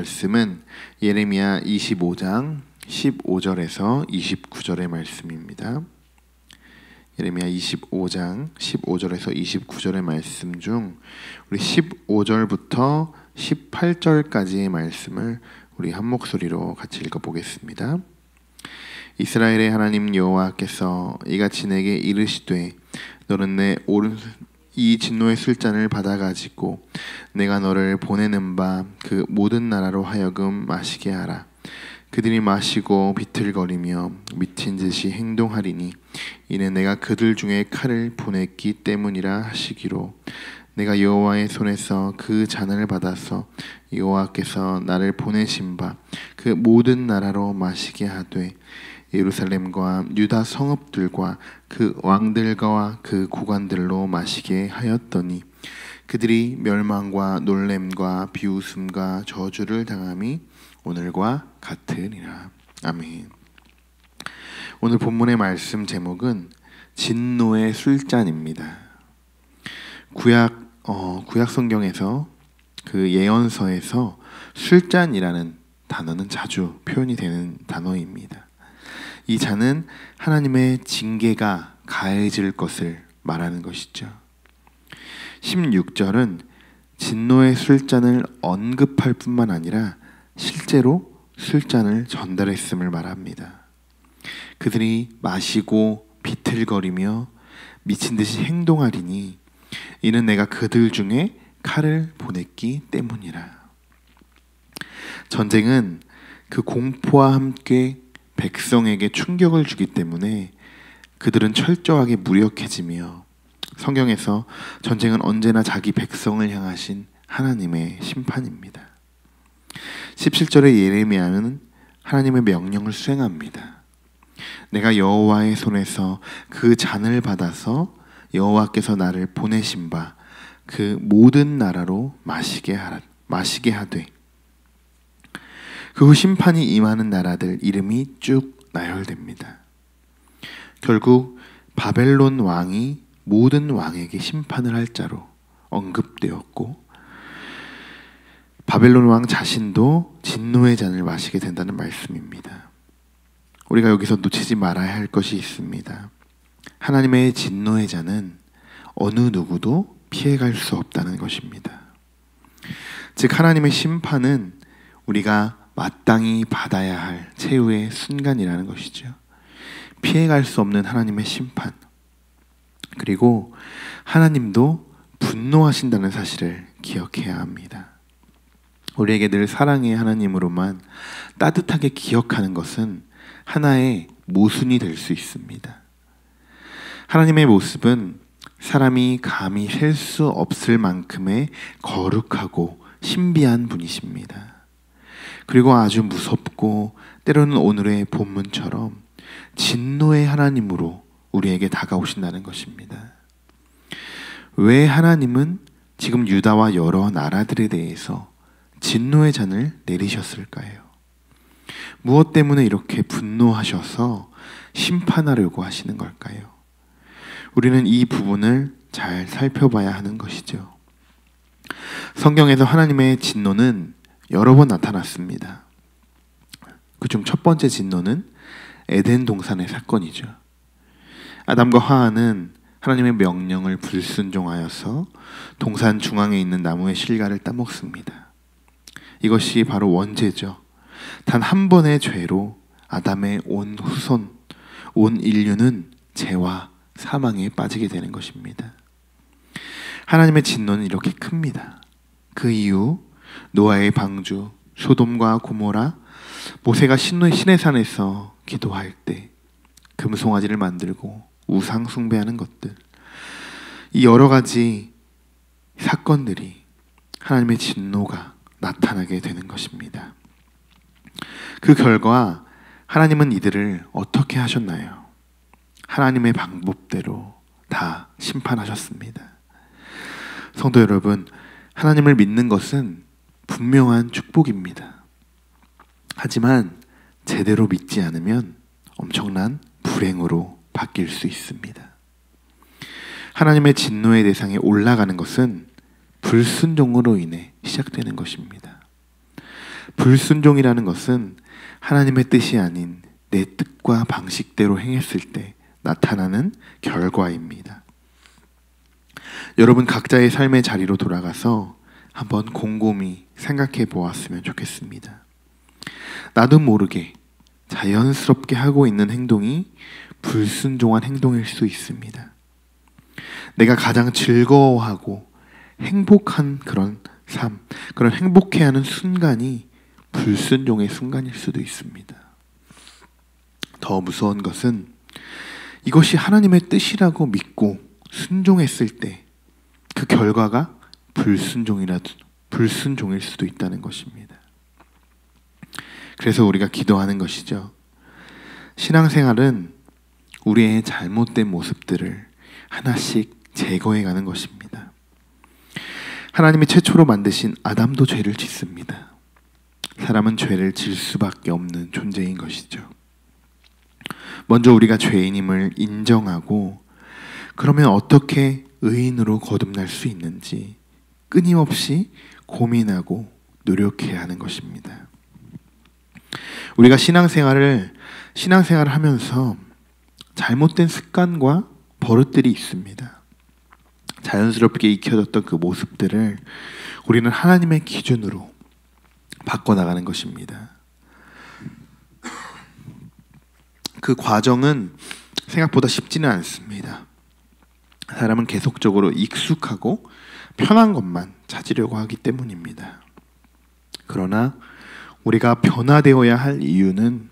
말씀은 예레미야 25장 15절에서 29절의 말씀입니다. 예레미야 25장 15절에서 29절의 말씀 중 우리 15절부터 18절까지의 말씀을 우리 한 목소리로 같이 읽어보겠습니다. 이스라엘의 하나님 여호와께서 이같이 내게 이르시되 너는 내 오른손 이 진노의 술잔을 받아가지고 내가 너를 보내는 바 그 모든 나라로 하여금 마시게 하라. 그들이 마시고 비틀거리며 미친 듯이 행동하리니 이는 내가 그들 중에 칼을 보냈기 때문이라 하시기로 내가 여호와의 손에서 그 잔을 받아서 여호와께서 나를 보내신 바 그 모든 나라로 마시게 하되 예루살렘과 유다 성읍들과 그 왕들과 그 고관들로 마시게 하였더니 그들이 멸망과 놀램과 비웃음과 저주를 당함이 오늘과 같으니라. 아멘. 오늘 본문의 말씀 제목은 진노의 술잔입니다. 구약 성경에서 그 예언서에서 술잔이라는 단어는 자주 표현이 되는 단어입니다. 이 잔은 하나님의 징계가 가해질 것을 말하는 것이죠. 16절은 진노의 술잔을 언급할 뿐만 아니라 실제로 술잔을 전달했음을 말합니다. 그들이 마시고 비틀거리며 미친 듯이 행동하리니 이는 내가 그들 중에 칼을 보냈기 때문이라. 전쟁은 그 공포와 함께 백성에게 충격을 주기 때문에 그들은 철저하게 무력해지며 성경에서 전쟁은 언제나 자기 백성을 향하신 하나님의 심판입니다. 17절의 예레미야는 하나님의 명령을 수행합니다. 내가 여호와의 손에서 그 잔을 받아서 여호와께서 나를 보내신 바 그 모든 나라로 마시게 하되 그 후 심판이 임하는 나라들 이름이 쭉 나열됩니다. 결국 바벨론 왕이 모든 왕에게 심판을 할 자로 언급되었고 바벨론 왕 자신도 진노의 잔을 마시게 된다는 말씀입니다. 우리가 여기서 놓치지 말아야 할 것이 있습니다. 하나님의 진노의 잔은 어느 누구도 피해갈 수 없다는 것입니다. 즉 하나님의 심판은 우리가 마땅히 받아야 할 최후의 순간이라는 것이죠. 피해갈 수 없는 하나님의 심판, 그리고 하나님도 분노하신다는 사실을 기억해야 합니다. 우리에게 늘 사랑의 하나님으로만 따뜻하게 기억하는 것은 하나의 모순이 될 수 있습니다. 하나님의 모습은 사람이 감히 셀 수 없을 만큼의 거룩하고 신비한 분이십니다. 그리고 아주 무섭고 때로는 오늘의 본문처럼 진노의 하나님으로 우리에게 다가오신다는 것입니다. 왜 하나님은 지금 유다와 여러 나라들에 대해서 진노의 잔을 내리셨을까요? 무엇 때문에 이렇게 분노하셔서 심판하려고 하시는 걸까요? 우리는 이 부분을 잘 살펴봐야 하는 것이죠. 성경에서 하나님의 진노는 여러 번 나타났습니다. 그중 첫 번째 진노는 에덴 동산의 사건이죠. 아담과 하와는 하나님의 명령을 불순종하여서 동산 중앙에 있는 나무의 실과를 따먹습니다. 이것이 바로 원죄죠. 단 한 번의 죄로 아담의 온 후손, 온 인류는 죄와 사망에 빠지게 되는 것입니다. 하나님의 진노는 이렇게 큽니다. 그 이후 노아의 방주, 소돔과 고모라, 모세가 신의 산에서 기도할 때 금송아지를 만들고 우상 숭배하는 것들, 이 여러 가지 사건들이 하나님의 진노가 나타나게 되는 것입니다. 그 결과 하나님은 이들을 어떻게 하셨나요? 하나님의 방법대로 다 심판하셨습니다. 성도 여러분, 하나님을 믿는 것은 분명한 축복입니다. 하지만 제대로 믿지 않으면 엄청난 불행으로 바뀔 수 있습니다. 하나님의 진노의 대상에 올라가는 것은 불순종으로 인해 시작되는 것입니다. 불순종이라는 것은 하나님의 뜻이 아닌 내 뜻과 방식대로 행했을 때 나타나는 결과입니다. 여러분 각자의 삶의 자리로 돌아가서 한번 곰곰이 생각해 보았으면 좋겠습니다. 나도 모르게 자연스럽게 하고 있는 행동이 불순종한 행동일 수 있습니다. 내가 가장 즐거워하고 행복한 그런 삶, 그런 행복해하는 순간이 불순종의 순간일 수도 있습니다. 더 무서운 것은 이것이 하나님의 뜻이라고 믿고 순종했을 때 그 결과가 불순종일 수도 있다는 것입니다. 그래서 우리가 기도하는 것이죠. 신앙생활은 우리의 잘못된 모습들을 하나씩 제거해가는 것입니다. 하나님이 최초로 만드신 아담도 죄를 짓습니다. 사람은 죄를 질 수밖에 없는 존재인 것이죠. 먼저 우리가 죄인임을 인정하고 그러면 어떻게 의인으로 거듭날 수 있는지 끊임없이 고민하고 노력해야 하는 것입니다. 우리가 신앙생활을 하면서 잘못된 습관과 버릇들이 있습니다. 자연스럽게 익혀졌던 그 모습들을 우리는 하나님의 기준으로 바꿔나가는 것입니다. 그 과정은 생각보다 쉽지는 않습니다. 사람은 계속적으로 익숙하고 편한 것만 찾으려고 하기 때문입니다. 그러나 우리가 변화되어야 할 이유는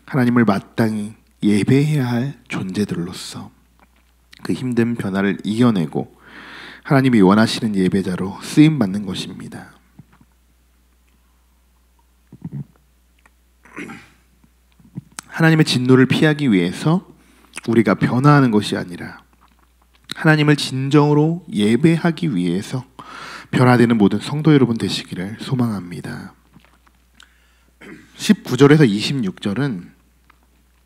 하나님을 마땅히 예배해야 할 존재들로서 그 힘든 변화를 이겨내고 하나님이 원하시는 예배자로 쓰임받는 것입니다. 하나님의 진노를 피하기 위해서 우리가 변화하는 것이 아니라 하나님을 진정으로 예배하기 위해서 변화되는 모든 성도 여러분 되시기를 소망합니다. 19절에서 26절은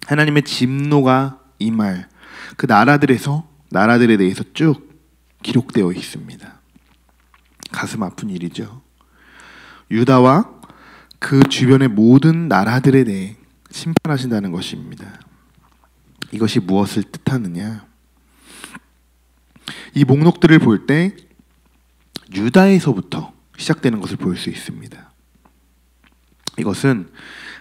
하나님의 진노가 임할 그 나라들에 대해서 쭉 기록되어 있습니다. 가슴 아픈 일이죠. 유다와 그 주변의 모든 나라들에 대해 심판하신다는 것입니다. 이것이 무엇을 뜻하느냐? 이 목록들을 볼 때 유다에서부터 시작되는 것을 볼 수 있습니다. 이것은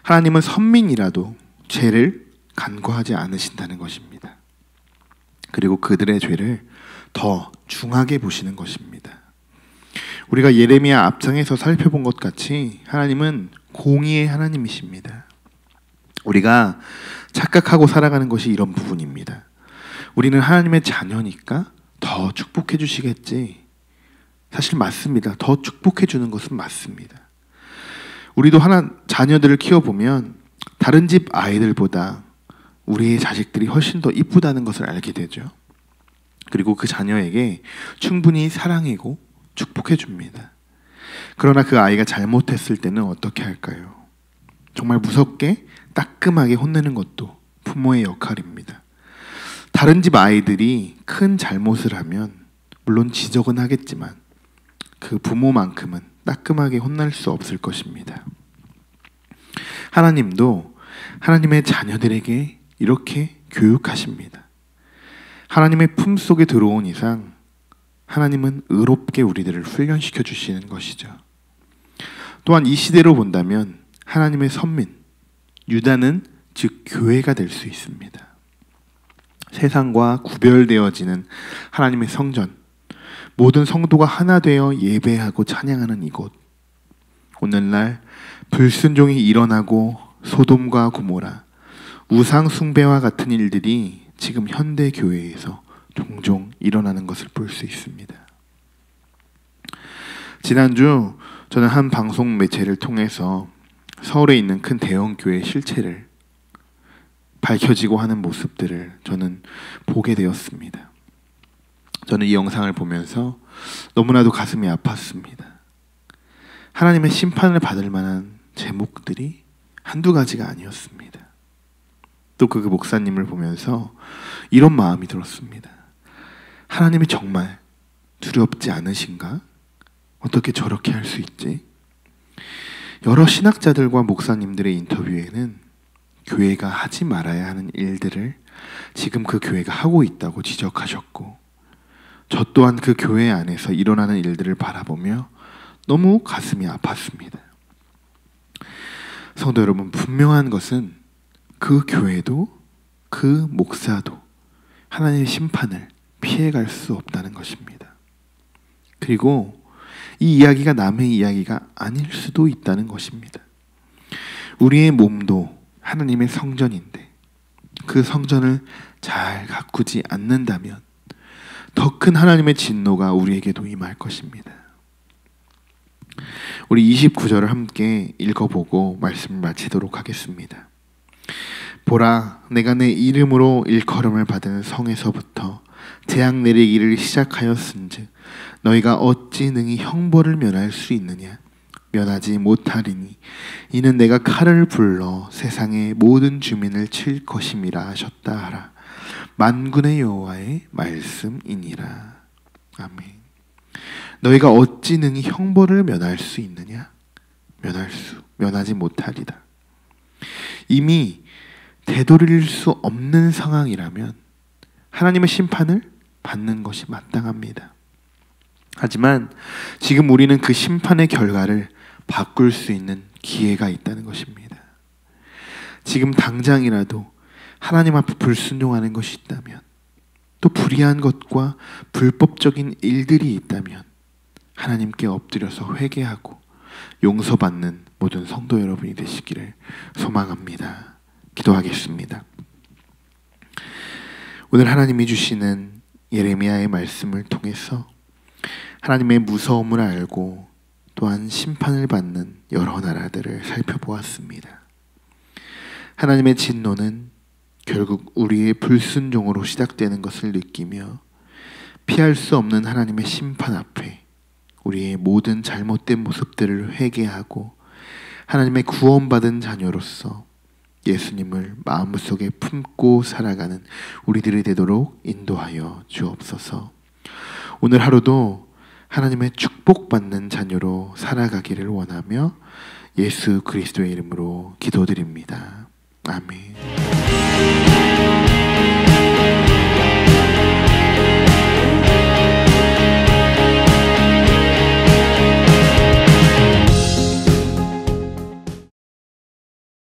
하나님은 선민이라도 죄를 간과하지 않으신다는 것입니다. 그리고 그들의 죄를 더 중하게 보시는 것입니다. 우리가 예레미야 앞장에서 살펴본 것 같이 하나님은 공의의 하나님이십니다. 우리가 착각하고 살아가는 것이 이런 부분입니다. 우리는 하나님의 자녀니까 더 축복해 주시겠지. 사실 맞습니다. 더 축복해 주는 것은 맞습니다. 우리도 자녀들을 키워보면 다른 집 아이들보다 우리의 자식들이 훨씬 더 이쁘다는 것을 알게 되죠. 그리고 그 자녀에게 충분히 사랑하고 축복해 줍니다. 그러나 그 아이가 잘못했을 때는 어떻게 할까요? 정말 무섭게 따끔하게 혼내는 것도 부모의 역할입니다. 다른 집 아이들이 큰 잘못을 하면 물론 지적은 하겠지만 그 부모만큼은 따끔하게 혼날 수 없을 것입니다. 하나님도 하나님의 자녀들에게 이렇게 교육하십니다. 하나님의 품속에 들어온 이상 하나님은 의롭게 우리들을 훈련시켜 주시는 것이죠. 또한 이 시대로 본다면 하나님의 선민 유다는 즉 교회가 될 수 있습니다. 세상과 구별되어지는 하나님의 성전, 모든 성도가 하나 되어 예배하고 찬양하는 이곳. 오늘날 불순종이 일어나고 소돔과 고모라, 우상 숭배와 같은 일들이 지금 현대 교회에서 종종 일어나는 것을 볼 수 있습니다. 지난주 저는 한 방송 매체를 통해서 서울에 있는 큰 대형 교회 실체를 밝혀지고 하는 모습들을 저는 보게 되었습니다. 저는 이 영상을 보면서 너무나도 가슴이 아팠습니다. 하나님의 심판을 받을 만한 제목들이 한두 가지가 아니었습니다. 또 그 목사님을 보면서 이런 마음이 들었습니다. 하나님이 정말 두렵지 않으신가? 어떻게 저렇게 할 수 있지? 여러 신학자들과 목사님들의 인터뷰에는 교회가 하지 말아야 하는 일들을 지금 그 교회가 하고 있다고 지적하셨고, 저 또한 그 교회 안에서 일어나는 일들을 바라보며 너무 가슴이 아팠습니다. 성도 여러분, 분명한 것은 그 교회도 그 목사도 하나님의 심판을 피해갈 수 없다는 것입니다. 그리고 이 이야기가 남의 이야기가 아닐 수도 있다는 것입니다. 우리의 몸도 하나님의 성전인데 그 성전을 잘 가꾸지 않는다면 더 큰 하나님의 진노가 우리에게도 임할 것입니다. 우리 29절을 함께 읽어보고 말씀을 마치도록 하겠습니다. 보라, 내가 내 이름으로 일컬음을 받은 성에서부터 재앙 내리기를 시작하였은즉 너희가 어찌 능히 형벌을 면할 수 있느냐? 면하지 못하리니 이는 내가 칼을 불러 세상의 모든 주민을 칠 것임이라 하셨다 하라. 만군의 여호와의 말씀이니라. 아멘. 너희가 어찌 능히 형벌을 면할 수 있느냐? 면하지 못하리다. 이미 되돌릴 수 없는 상황이라면 하나님의 심판을 받는 것이 마땅합니다. 하지만 지금 우리는 그 심판의 결과를 바꿀 수 있는 기회가 있다는 것입니다. 지금 당장이라도 하나님 앞에 불순종하는 것이 있다면, 또 불의한 것과 불법적인 일들이 있다면 하나님께 엎드려서 회개하고 용서받는 모든 성도 여러분이 되시기를 소망합니다. 기도하겠습니다. 오늘 하나님이 주시는 예레미야의 말씀을 통해서 하나님의 무서움을 알고 또한 심판을 받는 여러 나라들을 살펴보았습니다. 하나님의 진노는 결국 우리의 불순종으로 시작되는 것을 느끼며 피할 수 없는 하나님의 심판 앞에 우리의 모든 잘못된 모습들을 회개하고 하나님의 구원받은 자녀로서 예수님을 마음속에 품고 살아가는 우리들이 되도록 인도하여 주옵소서. 오늘 하루도 하나님의 축복받는 자녀로 살아가기를 원하며 예수 그리스도의 이름으로 기도드립니다. 아멘.